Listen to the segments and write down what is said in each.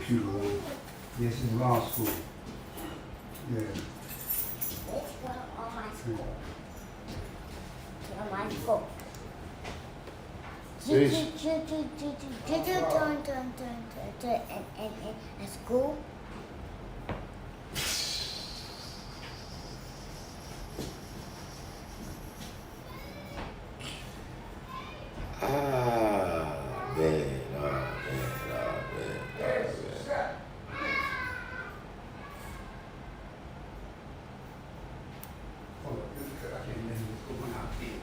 computer one. Yes, in law school. Yeah. Let's go on my school. On my school. And school. Man, oh man, oh man, oh man. Hold up, I can't let him go one out here.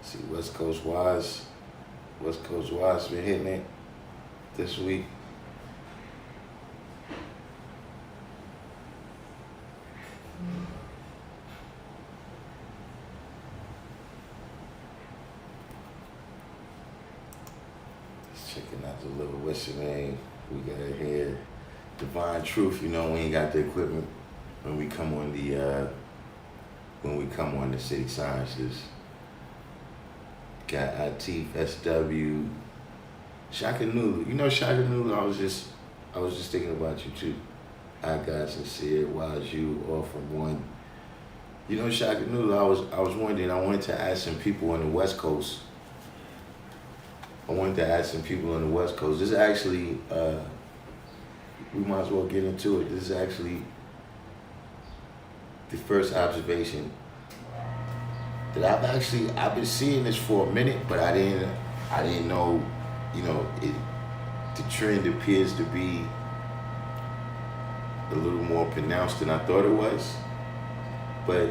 See, West Coast Wise been hitting it this week. Just checking out the little what's your name we got here. Divine Truth, you know, we ain't got the equipment when we come on the City Sciences. Got Atif, SW, Shaka Nulu. You know Shaka Nulu, I was just thinking about you too. I got Sincere, Wise You, All From One. You know Shaka Nulu, I was wondering, I wanted to ask some people on the West Coast. This is actually, we might as well get into it. This is actually the first observation that I've been seeing this for a minute, but I didn't know, you know, the trend appears to be a little more pronounced than I thought it was. But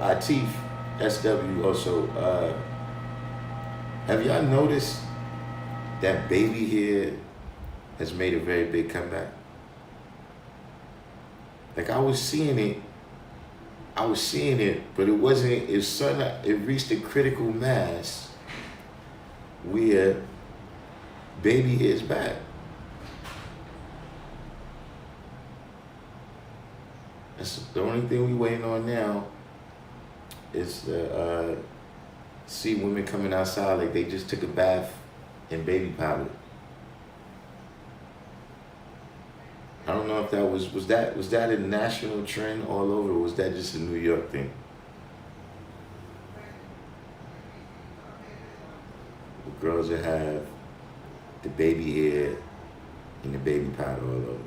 Atif, SW also, have y'all noticed that baby hair has made a very big comeback? Like I was seeing it, but it wasn't, it reached a critical mass where baby hair is back. That's the only thing we waiting on now is to see women coming outside like they just took a bath in baby powder. I don't know if that was that a national trend all over, or was that just a New York thing? The girls that have the baby hair and the baby powder all over.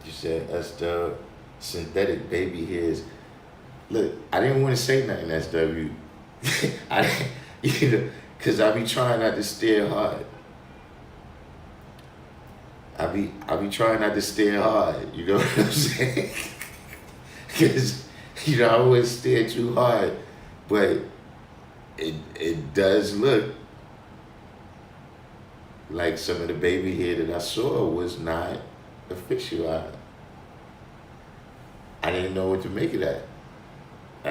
You said us the synthetic baby hairs. Look, I didn't want to say nothing, SW. I didn't, you know, cause I be trying not to stare hard. I be trying not to stare hard. You know what I'm saying? Cause you know I always stare too hard, but it does look like some of the baby hair that I saw was not official. I didn't know what to make of that. I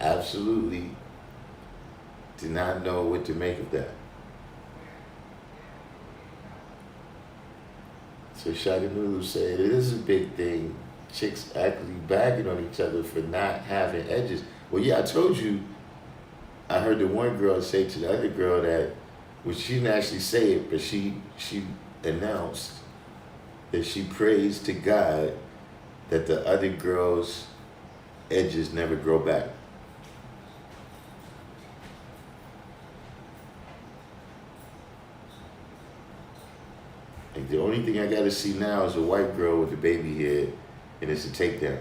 absolutely did not know what to make of that. So Shaka Nulu said, it is a big thing. Chicks actually bagging on each other for not having edges. Well, yeah, I told you, I heard the one girl say to the other girl that, well, she didn't actually say it, but she announced that she prays to God that the other girl's edges never grow back. And the only thing I gotta see now is a white girl with a baby hair, and it's a takedown.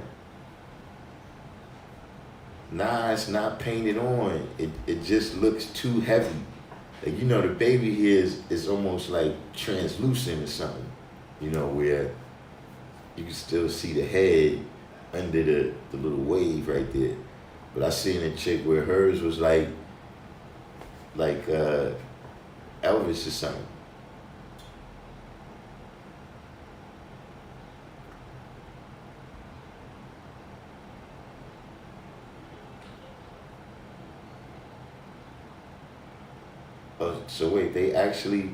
Nah, it's not painted on. It just looks too heavy. Like the baby here is almost like translucent or something. Where you can still see the head under the little wave right there. But I seen a chick where hers was like Elvis or something. Oh, so wait, they actually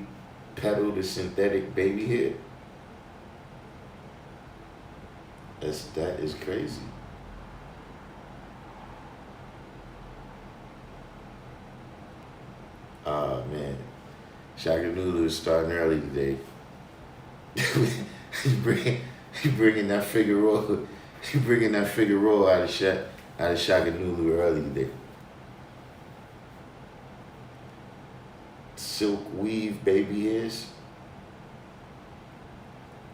peddle the synthetic baby hair? That is crazy. Oh man, Shaka Nulu is starting early today. he bring he bringing that Figueroa, he bringing that Figueroa out of Shaka Nulu early today. Silk weave baby hairs.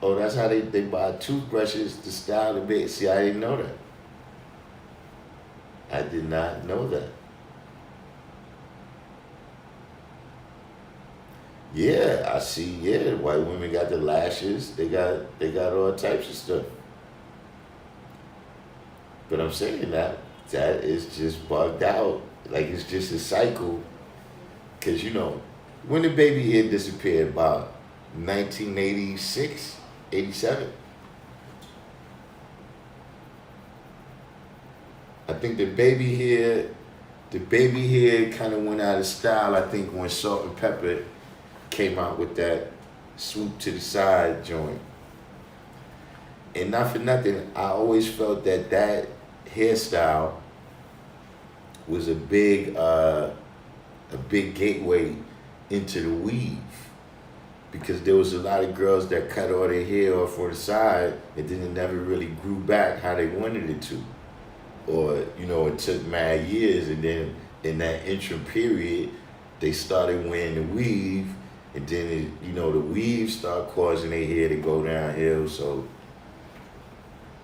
Oh, that's how they buy toothbrushes to style the baby. See, I didn't know that. I did not know that. Yeah, I see. Yeah, white women got the lashes. They got all types of stuff. But I'm saying that is just bugged out. Like it's just a cycle. Cause when the baby hair disappeared, about 1986, 87. I think the baby hair kind of went out of style. I think when Salt and Pepper came out with that swoop to the side joint. And not for nothing, I always felt that hairstyle was a big gateway into the weave, because there was a lot of girls that cut all their hair off on the side and then it never really grew back how they wanted it to. Or, it took mad years, and then in that interim period, they started wearing the weave, and then, the weave started causing their hair to go downhill, so,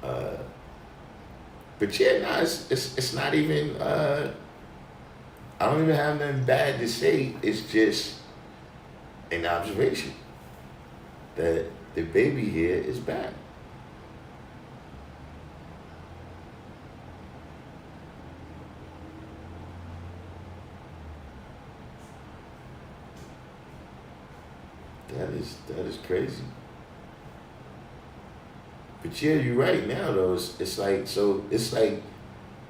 but yeah, nah, it's not even, I don't even have nothing bad to say. It's just an observation that the baby hair is bad. That is crazy. But yeah, you're right now though. It's like,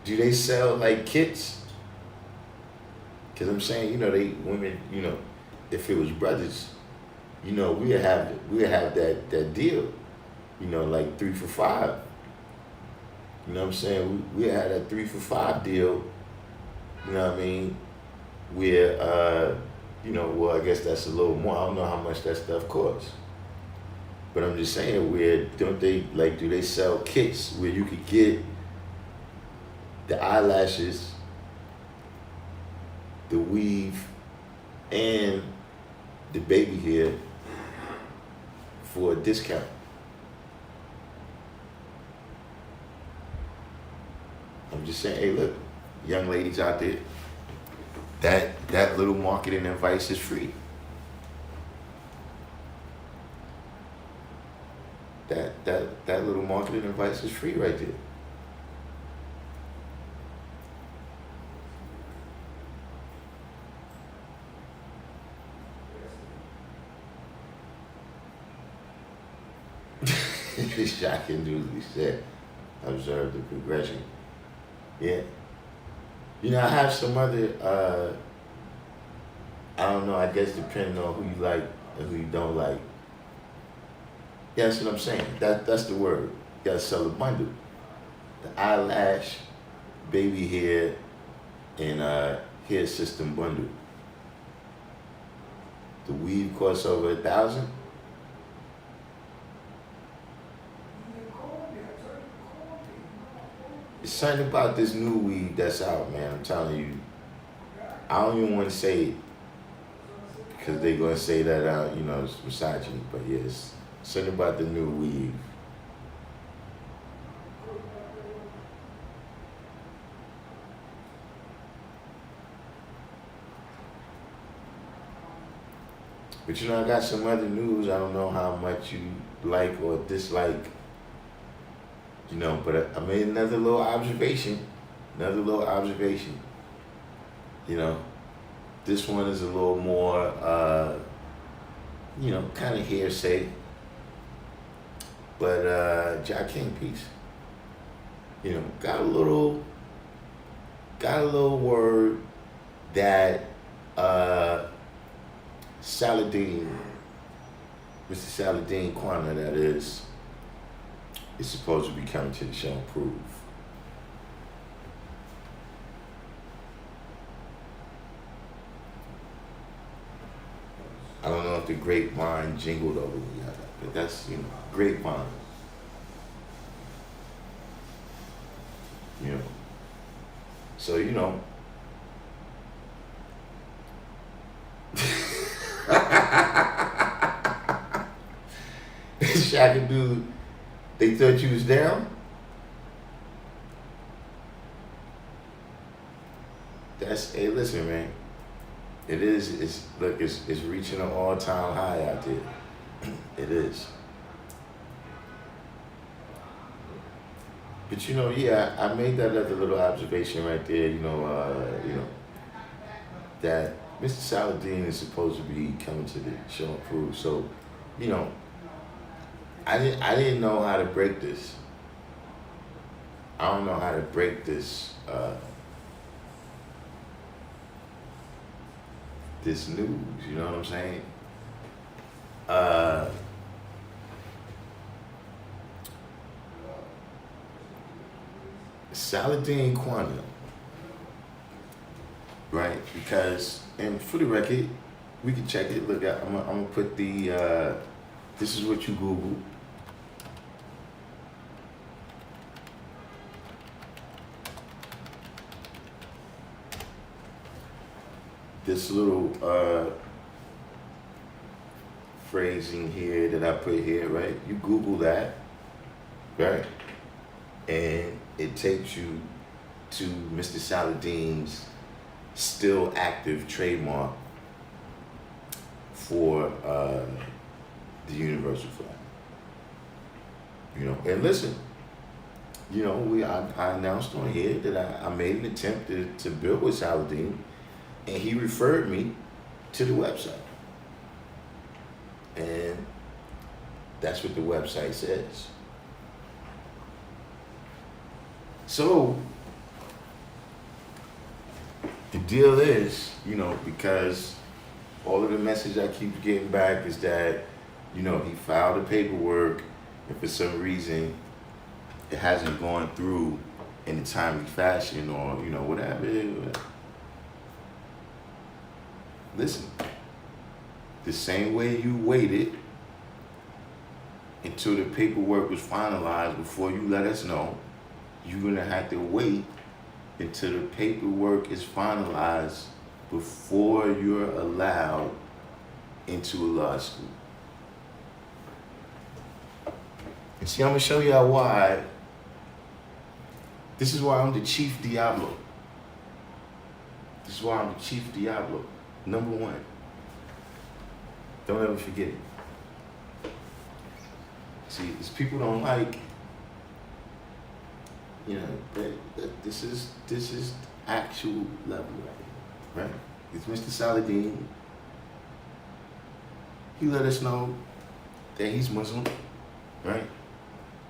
do they sell like kits? Cause I'm saying, they women, if it was brothers, we'd have that deal, like 3 for $5. You know what I'm saying? We had that 3 for $5 deal. You know what I mean? Where well, I guess that's a little more. I don't know how much that stuff costs. But I'm just saying, do they sell kits where you could get the eyelashes, the weave, and the baby hair for a discount? I'm just saying, hey, look, young ladies out there, that little marketing advice is free. That little marketing advice is free right there. Shocking news, he said. Observe the progression. Yeah. I have some other, I don't know, I guess depending on who you like and who you don't like. Yeah, that's what I'm saying. That's the word. You gotta sell a bundle. The eyelash, baby hair, and hair system bundle. The weave costs over $1,000. It's something about this new weave that's out, man. I'm telling you. I don't even want to say it because they're gonna say that it's misogyny. But yes, something about the new weave. But you know, I got some other news. I don't know how much you like or dislike. You know, but I made another little observation. Another little observation. You know, this one is a little more, you know, kind of hearsay. But Jack King piece. You know, got a little word that Saladin, Mr. Saladin Quana, that is supposed to be coming to the show and prove. I don't know if the grapevine jingled over me, but that's, you know, grapevine. You know. So, you know. Shaka dude, they thought you was down? Hey, listen, man. It's reaching an all-time high out there. It is. But you know, yeah, I made that other little observation right there, you know, that Mr. Saladin is supposed to be coming to the show and prove. So, you know, I didn't know how to break this. I don't know how to break this this news, you know what I'm saying? Saladin Quana, right? Because, and for the record, we can check it. Look, I'm gonna put the, this is what you Google. This little phrasing here that I put here, right? You Google that, right? And it takes you to Mr. Saladin's still active trademark for the universal flag. You know, and listen, you know, I announced on here that I made an attempt to build with Saladin, and he referred me to the website. And that's what the website says. So, the deal is, you know, because all of the message I keep getting back is that, you know, he filed the paperwork, and for some reason, it hasn't gone through in a timely fashion, or, you know, whatever. Listen, the same way you waited until the paperwork was finalized before you let us know, you're gonna have to wait until the paperwork is finalized before you're allowed into a law school. And see, I'm gonna show y'all why. This is why I'm the Chief Diablo. This is why I'm the Chief Diablo. Number one. Don't ever forget it. See, these people don't like, you know, this is actual level, right? It's Mr. Saladin. He let us know that he's Muslim, right?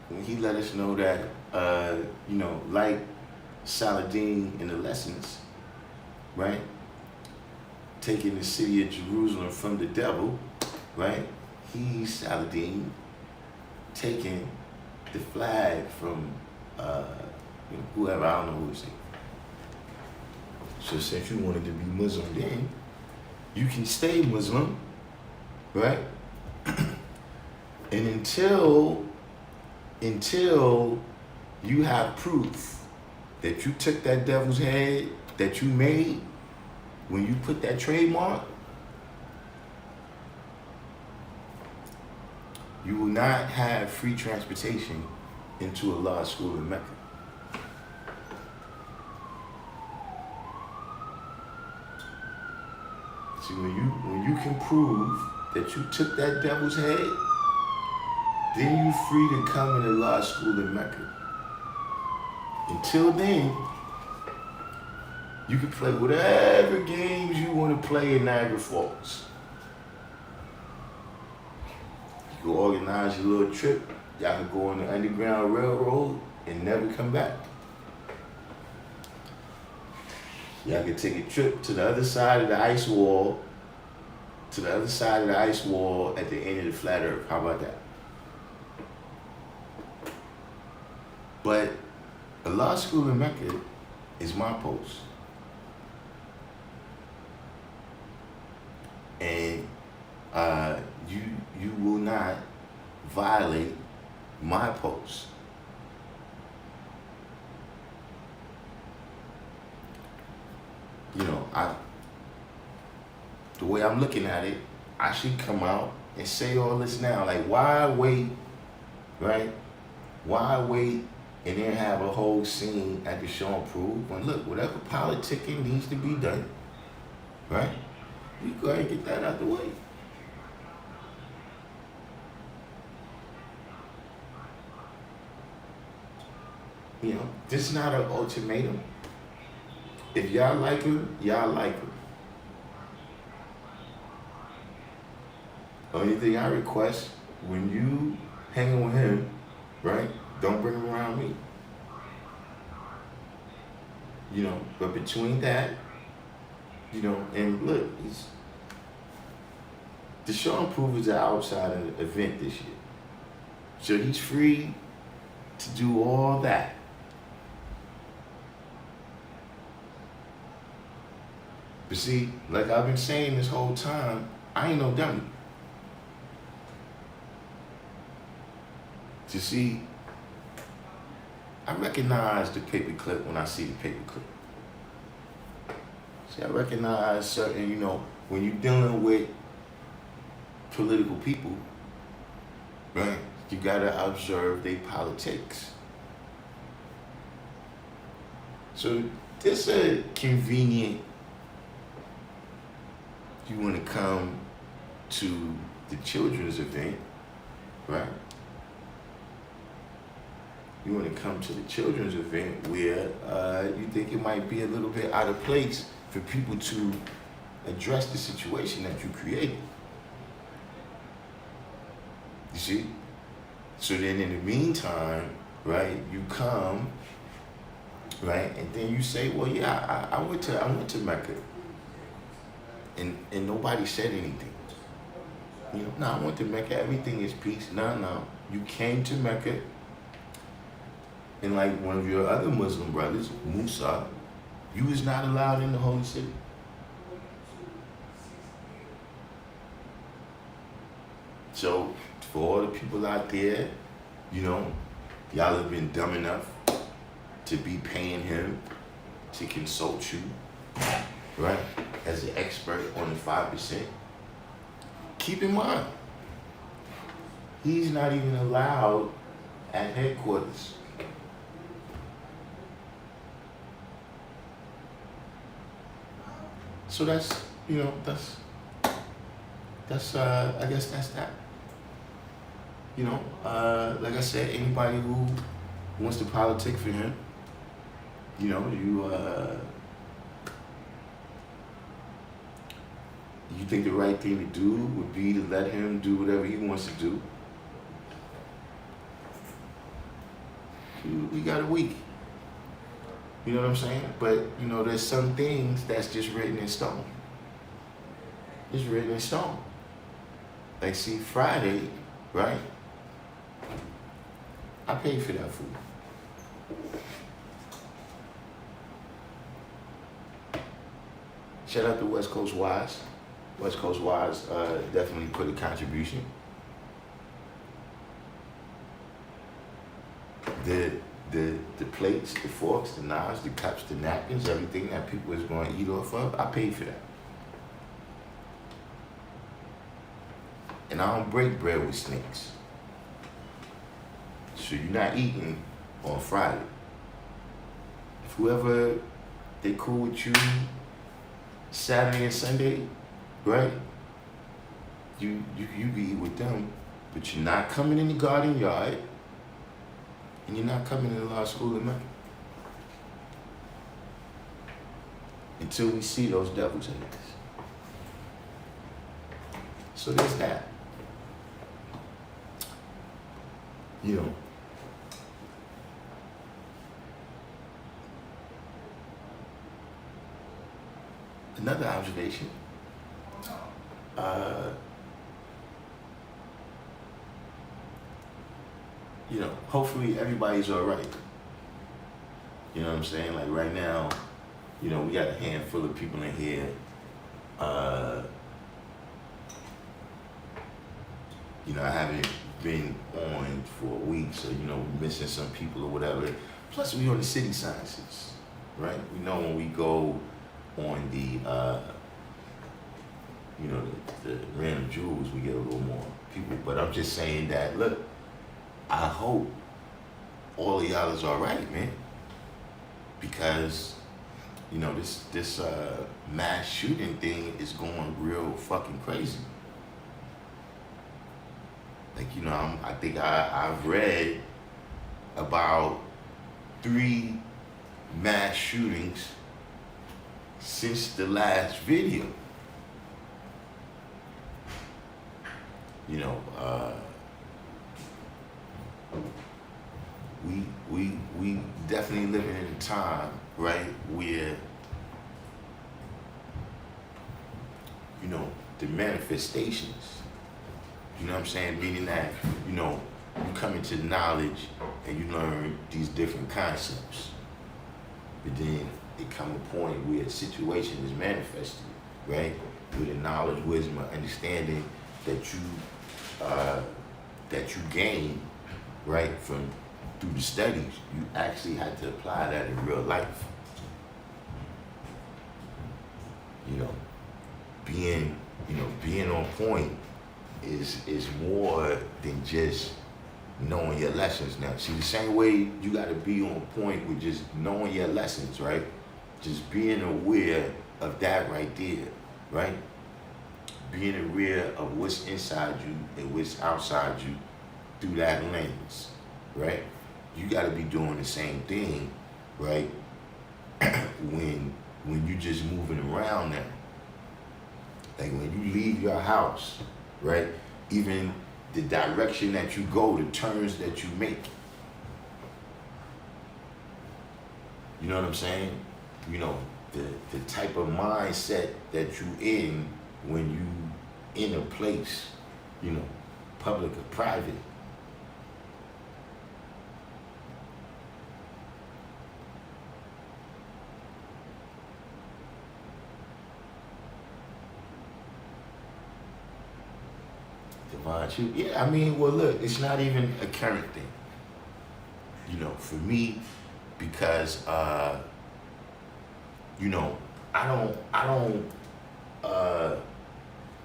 And he let us know that, you know, like Saladin in the lessons, right? Taking the city of Jerusalem from the devil, right? He's Saladin taking the flag from you know, whoever, I don't know who it's saying. So since you wanted to be Muslim then, you can stay Muslim, right? And until you have proof that you took that devil's head that you made when you put that trademark, you will not have free transportation into a law school in Mecca. See, when you can prove that you took that devil's head, then you free to come into law school in Mecca. Until then, you can play whatever games you want to play in Niagara Falls. You can organize your little trip. Y'all can go on the Underground Railroad and never come back. Y'all can take a trip to the other side of the ice wall, at the end of the flat earth. How about that? But a law school in Mecca is my post. And you will not violate my post. You know, the way I'm looking at it, I should come out and say all this now. Like, why wait, right? Why wait and then have a whole scene at the show and prove? When look, whatever politicking needs to be done, right? We go ahead and get that out the way. You know, this is not an ultimatum. If y'all like him, y'all like him. Only thing I request, when you hanging with him, right, don't bring him around me. You know, but between that, you know, and look, the show and prove is an outside event this year. So he's free to do all that. But see, like I've been saying this whole time, I ain't no dummy. You see, I recognize the paperclip when I see the paperclip. See, I recognize certain, you know, when you're dealing with political people, right, you gotta observe their politics. So this a convenient, you wanna come to the children's event, right? You want to come to the children's event where you think it might be a little bit out of place for people to address the situation that you created. You see? So then in the meantime, right, you come, right, and then you say, well, yeah, I went to Mecca. And nobody said anything. You know, no, I went to Mecca, everything is peace. No. You came to Mecca. And like one of your other Muslim brothers, Musa, you was not allowed in the holy city. So for all the people out there, you know, y'all have been dumb enough to be paying him to consult you, right, as an expert on the 5%. Keep in mind, he's not even allowed at headquarters. So that's, you know, that's I guess that's that. You know, like I said, anybody who wants to politic for him, you know, you think the right thing to do would be to let him do whatever he wants to do. We got a week. You know what I'm saying? But, you know, there's some things that's just written in stone. It's written in stone. Like, see, Friday, right? I paid for that food. Shout out to West Coast Wise. West Coast Wise definitely put a contribution. The plates, the forks, the knives, the cups, the napkins, everything that people is going to eat off of, I paid for that. And I don't break bread with snakes. So you're not eating on Friday. If whoever they cool with you Saturday and Sunday, right? you can eat with them, but you're not coming in the garden yard, and you're not coming in the law school of Mecca. Until we see those devil's eggs. So there's that. You know. Another observation. You know, hopefully everybody's all right. You know what I'm saying? Like right now, you know, we got a handful of people in here. You know, I haven't been on for a week, so, you know, we're missing some people or whatever. Plus, we on the city sciences, right? We know when we go on the, you know, the random jewels, we get a little more people. But I'm just saying that, look, I hope all of y'all is all right, man. Because, you know, this mass shooting thing is going real fucking crazy. Like, you know, I think I've read about 3 mass shootings since the last video. You know, we definitely living in a time, right, where, you know, the manifestations, you know what I'm saying, meaning that, you know, you come into knowledge and you learn these different concepts, but then it come a point where a situation is manifested, right, with the knowledge, wisdom, and understanding that you gain, right, from through the studies. You actually had to apply that in real life. You know, being on point is more than just knowing your lessons. Now, see, the same way you got to be on point with just knowing your lessons, right? Just being aware of that right there, right? Being aware of what's inside you and what's outside you through that lens, right? You got to be doing the same thing, right? when you just moving around now. Like when you leave your house, right? Even the direction that you go, the turns that you make. You know what I'm saying? You know, the type of mindset that you in when you in a place, you know, public or private. Divine truth. Yeah, I mean, well, look, it's not even a current thing. You know, for me, because, you know, I don't,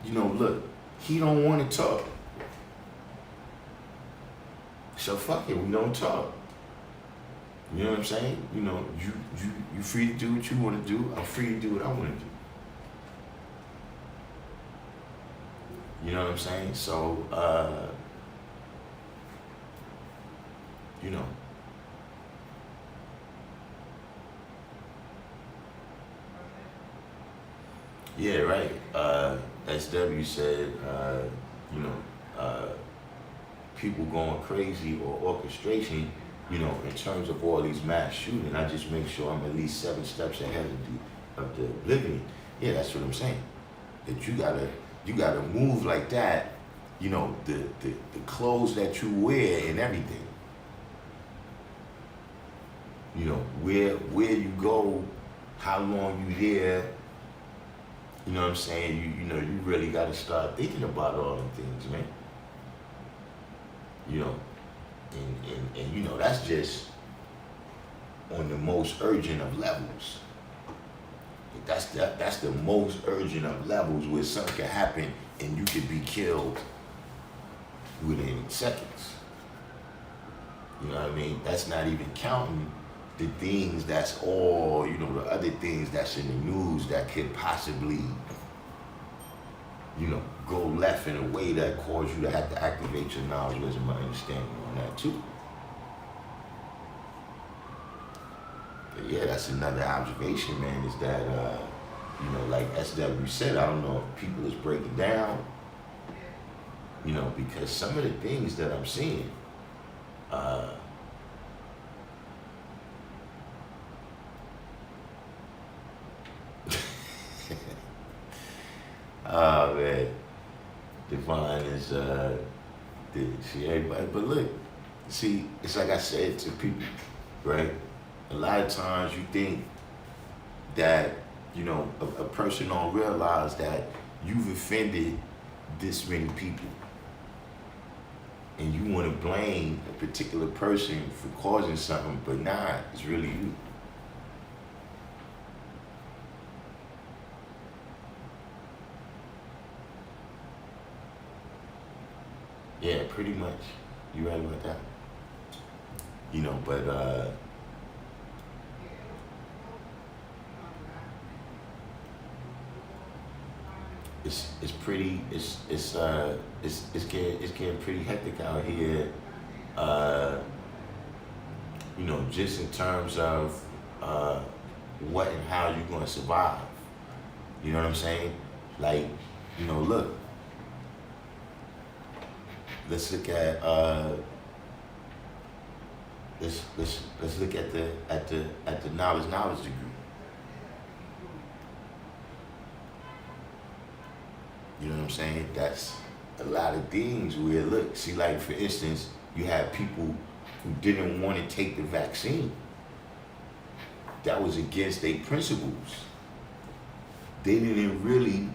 you know, look, he don't want to talk. So fuck it, we don't talk. You know what I'm saying? You know, you free to do what you want to do. I'm free to do what I want to do. You know what I'm saying? So, you know. Yeah, right. SW said, you know, people going crazy or orchestration, you know, in terms of all these mass shooting, I just make sure I'm at least 7 steps ahead of the oblivion. Yeah, that's what I'm saying. That you gotta move like that, you know, the clothes that you wear and everything. You know, where you go, how long you there, you know what I'm saying? You know, you really gotta start thinking about all them things, man. You know, and you know, that's just on the most urgent of levels. That's the most urgent of levels where something can happen and you could be killed within seconds. You know what I mean? That's not even counting the things that's all, you know, the other things that's in the news that could possibly, you know, go left in a way that cause you to have to activate your knowledge, wisdom, and understanding on that too. But yeah, that's another observation, man, is that, you know, like SW said, I don't know if people is breaking down, you know, because some of the things that I'm seeing, oh man, Divine is see everybody, but look, see, it's like I said to people, right? A lot of times you think that, you know, a person don't realize that you've offended this many people, and you want to blame a particular person for causing something, but nah, it's really you. Yeah, pretty much. You right about that. You know, but it's pretty it's getting pretty hectic out here. You know, just in terms of what and how you're gonna survive. You know what I'm saying? Like, you know, look. Let's look at let's look at the knowledge degree. You know what I'm saying? That's a lot of things where, look, see, like for instance, you have people who didn't want to take the vaccine. That was against their principles. They didn't really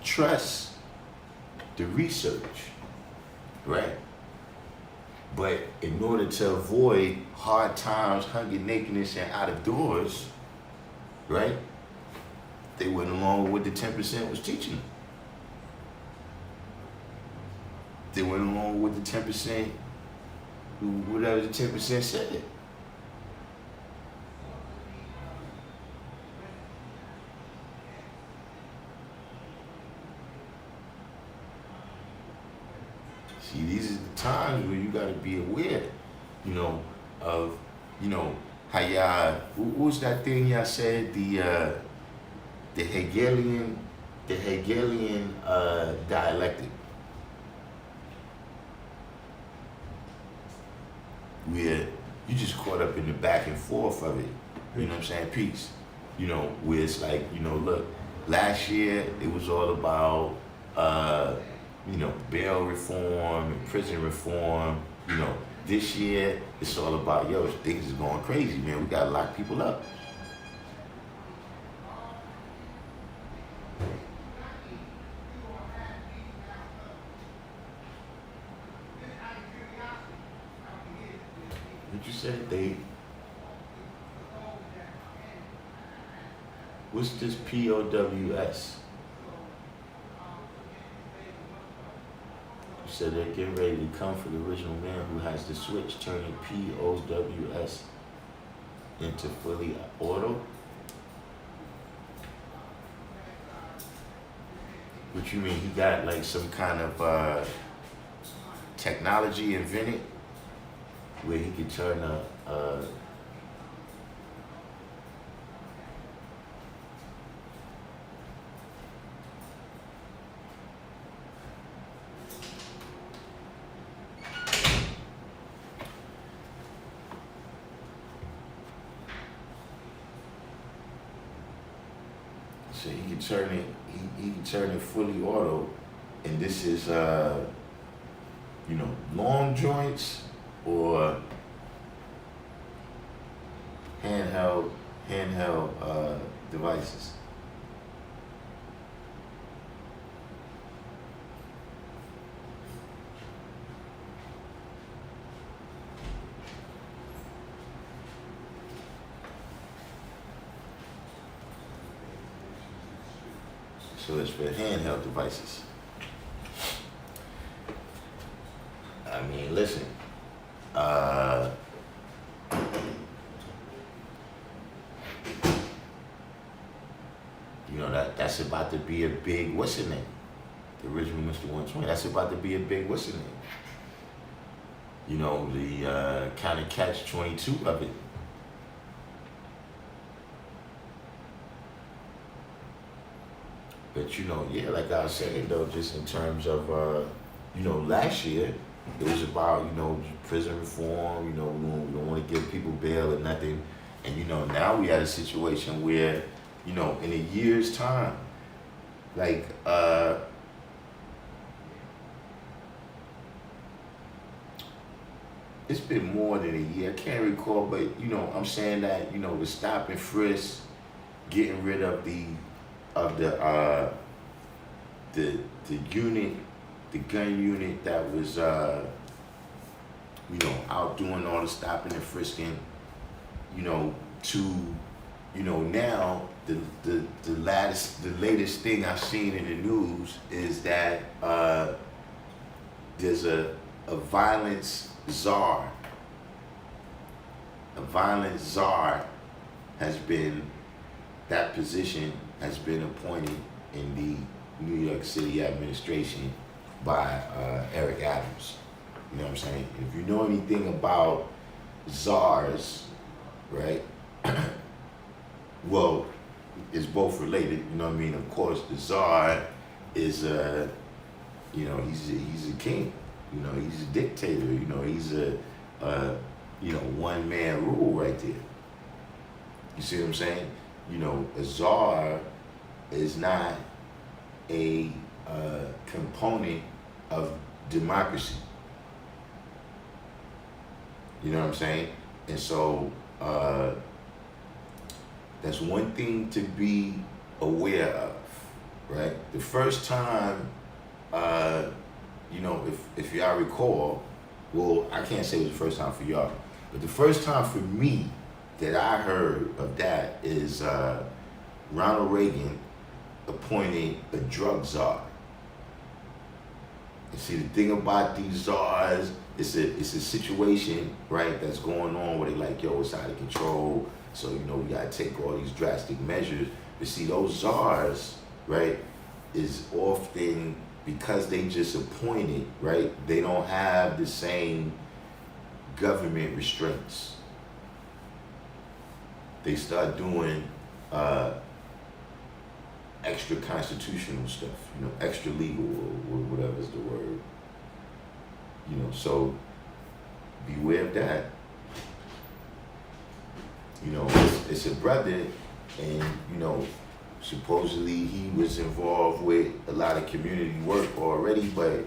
trust the research, right? But in order to avoid hard times, hunger, nakedness, and out of doors, right? They went along with what the 10% was teaching them. They went along with the 10%, whatever the 10% said. See, these are the times where you gotta be aware, you know, of, you know, how y'all, what was that thing y'all said, the Hegelian dialectic. Where you just caught up in the back and forth of it. You know what I'm saying? Peace. You know, where it's like, you know, look, last year it was all about, you know, bail reform and prison reform. You know, this year it's all about, yo, things is going crazy, man. We gotta lock people up. What you said? What's this POWS? You said they're getting ready to come for the original man who has the switch, turning POWS into fully auto. What you mean? He got like some kind of technology invented where he could turn a so he can turn it he can turn it fully auto, and this is you know, long joints or handheld devices. So it's for handheld devices. I mean, listen, you know, that's about to be a big, what's the name? The original Mr. 120. That's about to be a big what's the name? You know, the kind of catch 22 of it. But you know, yeah, like I was saying though, just in terms of you know, last year it was about, you know, prison reform, you know, we don't want to give people bail or nothing. And you know, now we had a situation where, you know, in a year's time, like it's been more than a year. I can't recall, but you know, I'm saying that, you know, the stop and frisk, getting rid of the unit, the gun unit that was you know, out doing all the stopping and frisking, you know, to, you know, now the latest thing I've seen in the news is that there's a violence czar. A violence czar has been, that position has been appointed in the New York City administration by Eric Adams. You know what I'm saying? If you know anything about czars, right? Well, it's both related. You know what I mean? Of course, the czar is you know, he's a king. You know, he's a dictator. You know, he's a you know, one man rule right there. You see what I'm saying? You know, a czar is not a component of democracy. You know what I'm saying? And so that's one thing to be aware of, right? The first time, you know, if y'all recall, well, I can't say it was the first time for y'all, but the first time for me that I heard of that is Ronald Reagan appointed a drug czar. And see, the thing about these czars, it's a situation, right, that's going on where they like, yo, it's out of control. So, you know, we gotta take all these drastic measures. But see, those czars, right, is often, because they just appointed, right, they don't have the same government restraints. They start doing extra constitutional stuff, you know, extra legal or whatever is the word. You know, so beware of that. You know, it's a brother, and you know, supposedly he was involved with a lot of community work already, but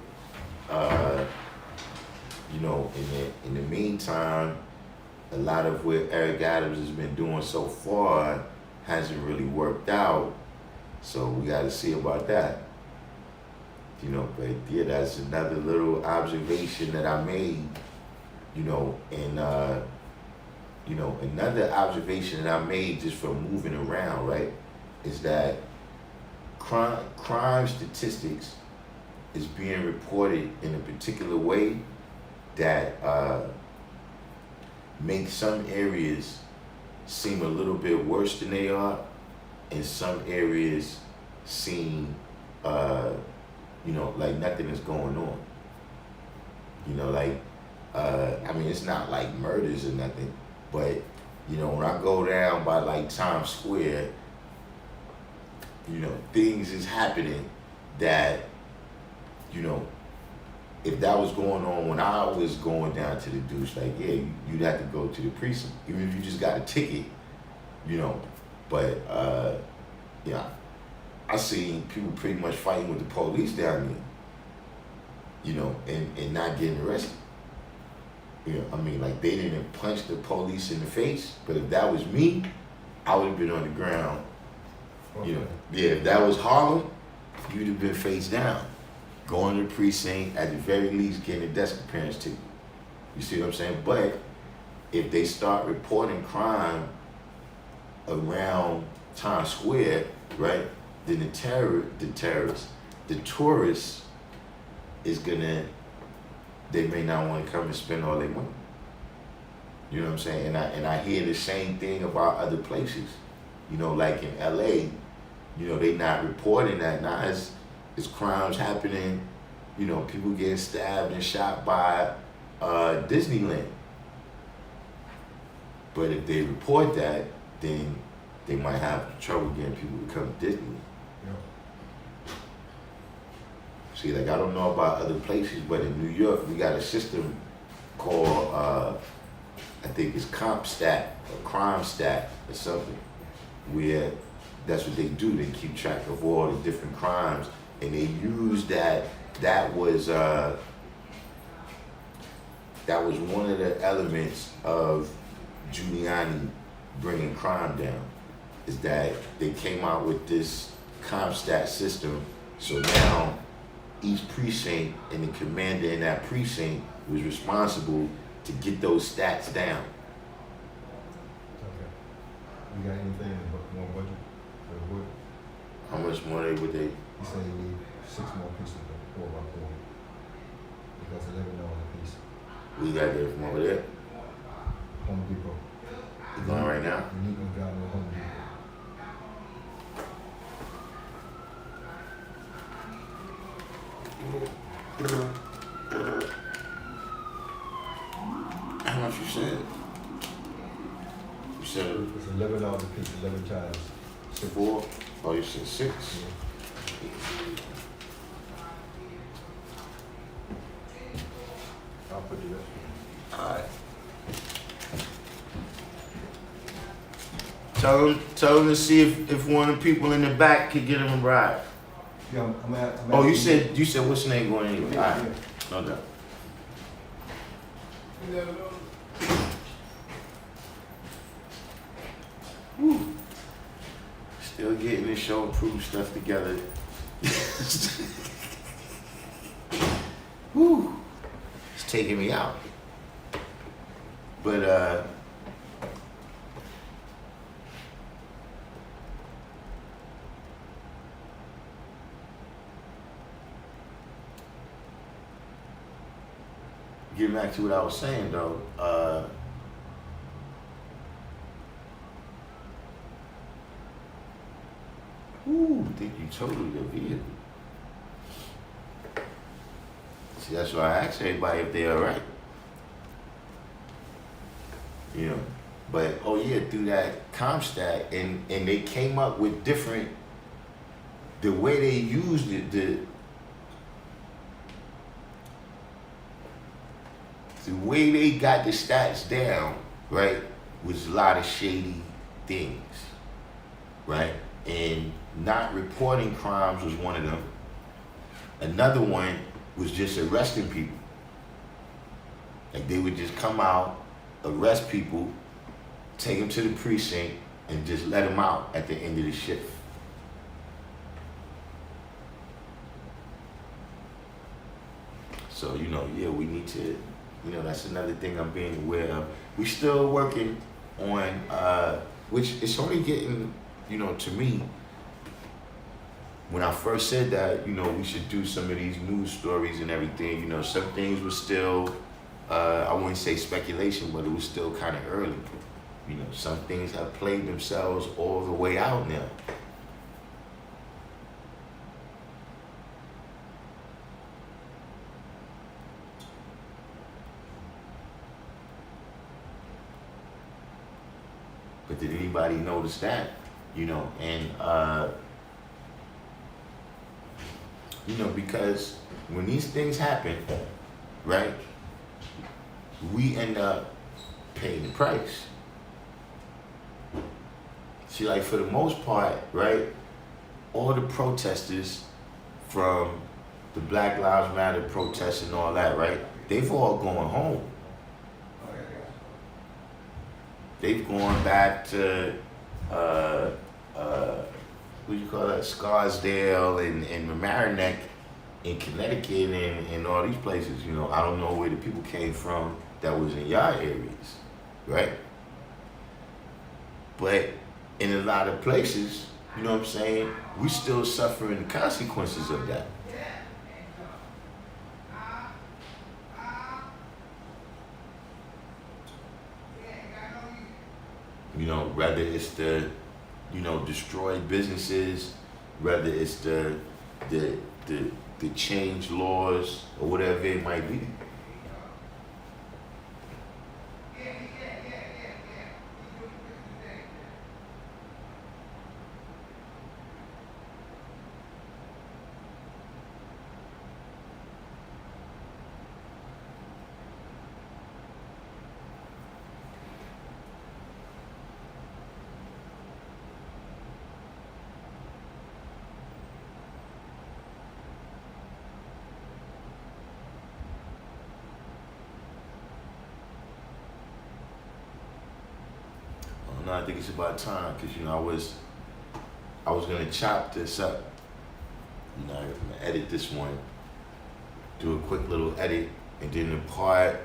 you know, in the meantime, a lot of what Eric Adams has been doing so far hasn't really worked out. So we got to see about that. You know, but yeah, that's another little observation that I made. You know, and you know, another observation that I made just from moving around, right, is that crime statistics is being reported in a particular way that makes some areas seem a little bit worse than they are, and some areas seem, you know, like nothing is going on. You know, like, I mean, it's not like murders or nothing, but, you know, when I go down by like Times Square, you know, things is happening that, you know, if that was going on when I was going down to the douche, like, yeah, you'd have to go to the precinct, even if you just got a ticket, you know. But, yeah, I seen people pretty much fighting with the police down there, you know, and not getting arrested. You know, I mean, like, they didn't punch the police in the face, but if that was me, I would have been on the ground. You know, yeah, if that was Harlem, you'd have been face down, going to the precinct, at the very least getting a desk appearance ticket. You see what I'm saying? But if they start reporting crime around Times Square, right, then the tourists is gonna, they may not want to come and spend all their money. You know what I'm saying? And I hear the same thing about other places. You know, like in LA, you know, they not reporting that. Now There's crimes happening, you know, people getting stabbed and shot by Disneyland. But if they report that, then they might have trouble getting people to come to Disney. Yeah. See, like I don't know about other places, but in New York we got a system called I think it's CompStat or Crime Stat or something, where that's what they do. They keep track of all the different crimes, and they use that. That was one of the elements of Giuliani bringing crime down, is that they came out with this CompStat system. So now each precinct and the commander in that precinct was responsible to get those stats down. Okay. You got anything in the more budget for the wood? How much more would they? He said you need 6 more pieces of 4x4. Because $11 a piece. We got there from over there. Home Depot. You going right now? You need to drive to Home Depot. How much you said? You said It's $11 a piece, 11 times. 4? Oh, you said 6? I'll put the rest. Alright. Tell them to see if one of the people in the back could get him a ride. Yeah, I'm Oh, you asking said what's the name going anyway? Alright, no doubt. Whew. Still getting this show improved stuff together. Whew. It's taking me out. But getting back to what I was saying though, I think you totaled the vehicle. See, that's why I asked everybody if they're alright. You know, but oh yeah, through that CompStat, and they came up with different, the way they used it, the way they got the stats down, right, was a lot of shady things, right? And not reporting crimes was one of them. Another one was just arresting people. Like they would just come out, arrest people, take them to the precinct, and just let them out at the end of the shift. So, you know, yeah, we need to, you know, that's another thing I'm being aware of. We still working on, which it's only getting, you know, to me, when I first said that, you know, we should do some of these news stories and everything, you know, some things were still, I wouldn't say speculation, but it was still kind of early. You know, some things have played themselves all the way out now. But did anybody notice that? You know, and you know, because when these things happen, right, we end up paying the price. See, like for the most part, right, all the protesters from the Black Lives Matter protests and all that, right, they've all gone home. They've gone back to, what do you call that, Scarsdale and Mamaroneck in Connecticut and all these places. You know, I don't know where the people came from that was in your areas, right? But in a lot of places, you know what I'm saying, we still suffering the consequences of that. You know, whether it's the, you know, destroyed businesses, whether it's the to change laws or whatever it might be. No, I think it's about time because I was gonna chop this up. I'm gonna edit this one, do a quick little edit, and then the part,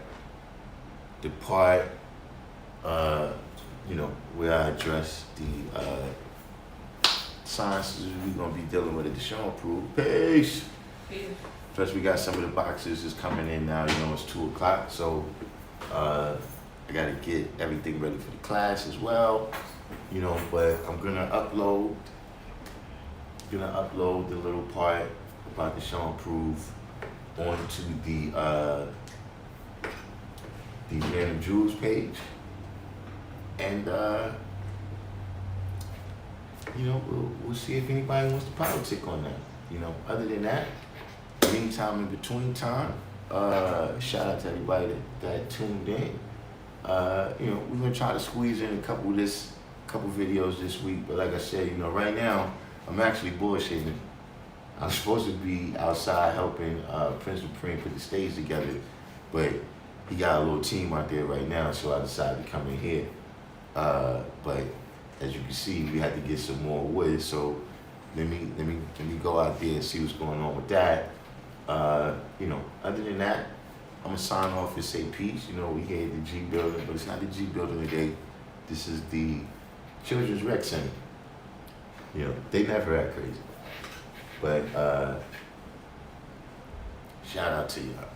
where I address the sciences we're gonna be dealing with at the Deshaun Proof. Peace. Plus, we got some of the boxes is coming in now. It's 2:00, so I gotta get everything ready for the class as well. But I'm gonna upload the little part about the Deshaun Proof onto the Random Jewels page, and we'll see if anybody wants to politic on that. Other than that, anytime in between time, shout out to everybody that tuned in. We're gonna try to squeeze in a couple videos this week, but like I said, right now I'm actually bullshitting. I'm supposed to be outside helping Prince Supreme put the stage together, but he got a little team out there right now, so I decided to come in here. But as you can see, we had to get some more wood, so let me go out there and see what's going on with that. Other than that, I'm gonna sign off and say peace. We here at the G Building, but it's not the G Building today. This is the Children's Rec Center. They never act crazy. But shout out to y'all.